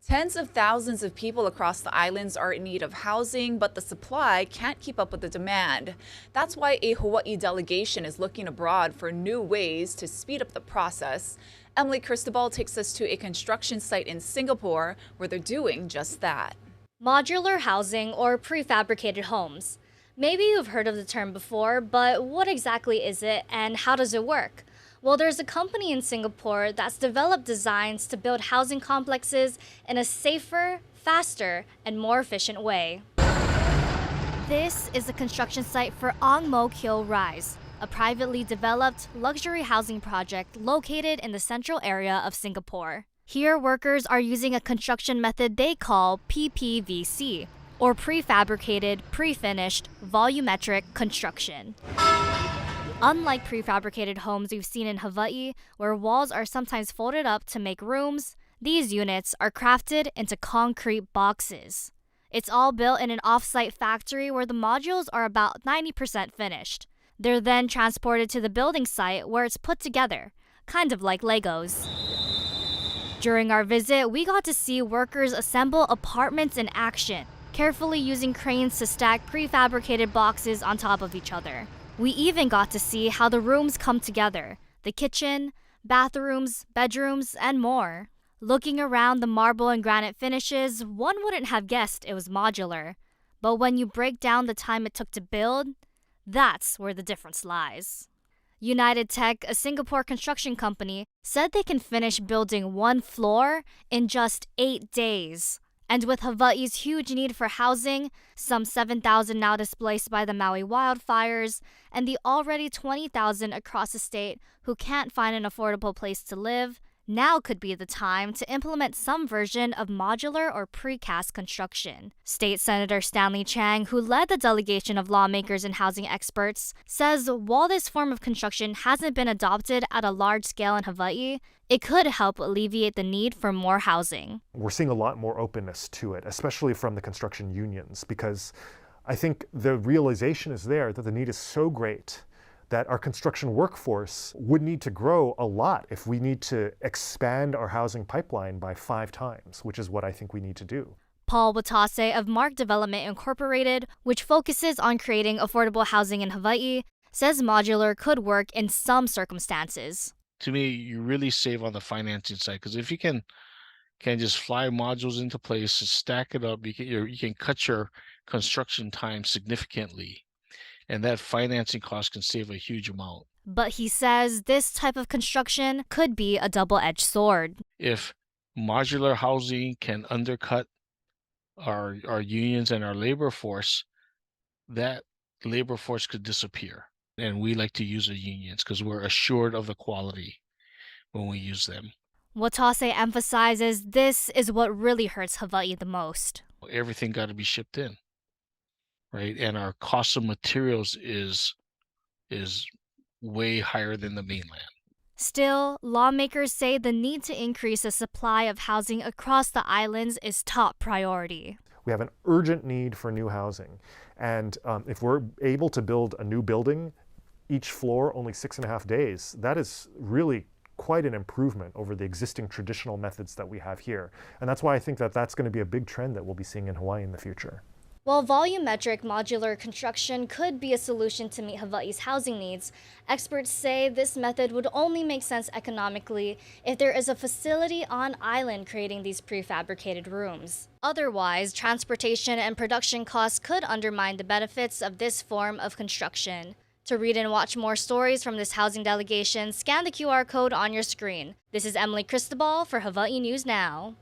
Tens of thousands of people across the islands are in need of housing, but the supply can't keep up with the demand. That's why a Hawaii delegation is looking abroad for new ways to speed up the process. Emily Cristobal takes us to a construction site in Singapore where they're doing just that. Modular housing or prefabricated homes. Maybe you've heard of the term before, but what exactly is it and how does it work? Well, there's a company in Singapore that's developed designs to build housing complexes in a safer, faster, and more efficient way. This is the construction site for Ong Mo Kio Rise, a privately developed luxury housing project located in the central area of Singapore. Here, workers are using a construction method they call PPVC, or prefabricated, pre-finished, volumetric construction. Unlike prefabricated homes we've seen in Hawaii, where walls are sometimes folded up to make rooms, these units are crafted into concrete boxes. It's all built in an off-site factory where the modules are about 90% finished. They're then transported to the building site where it's put together, kind of like Legos. During our visit, we got to see workers assemble apartments in action, carefully using cranes to stack prefabricated boxes on top of each other. We even got to see how the rooms come together: the kitchen, bathrooms, bedrooms, and more. Looking around the marble and granite finishes, one wouldn't have guessed it was modular. But when you break down the time it took to build, that's where the difference lies. United Tech, a Singapore construction company, said they can finish building one floor in just 8 days. And with Hawaii's huge need for housing, some 7,000 now displaced by the Maui wildfires, and the already 20,000 across the state who can't find an affordable place to live, now could be the time to implement some version of modular or precast construction. State Senator Stanley Chang, who led the delegation of lawmakers and housing experts, says while this form of construction hasn't been adopted at a large scale in Hawaii, it could help alleviate the need for more housing. We're seeing a lot more openness to it, especially from the construction unions, because I think the realization is there that the need is so great that our construction workforce would need to grow a lot if we need to expand our housing pipeline by 5 times, which is what I think we need to do. Paul Watase of Mark Development Incorporated, which focuses on creating affordable housing in Hawaii, says modular could work in some circumstances. To me, you really save on the financing side, because if you can just fly modules into place, stack it up, you can cut your construction time significantly. And that financing cost can save a huge amount. But he says this type of construction could be a double-edged sword. If modular housing can undercut our unions and our labor force, that labor force could disappear. And we like to use the unions because we're assured of the quality when we use them. Watase emphasizes this is what really hurts Hawaii the most. Everything got to be shipped in. Right, and our cost of materials is way higher than the mainland. Still, lawmakers say the need to increase the supply of housing across the islands is top priority. We have an urgent need for new housing, and if we're able to build a new building, each floor only 6.5 days, that is really quite an improvement over the existing traditional methods that we have here. And that's why I think that that's going to be a big trend that we'll be seeing in Hawaii in the future. While volumetric modular construction could be a solution to meet Hawaii's housing needs, experts say this method would only make sense economically if there is a facility on island creating these prefabricated rooms. Otherwise, transportation and production costs could undermine the benefits of this form of construction. To read and watch more stories from this housing delegation, scan the QR code on your screen. This is Emily Cristobal for Hawaii News Now.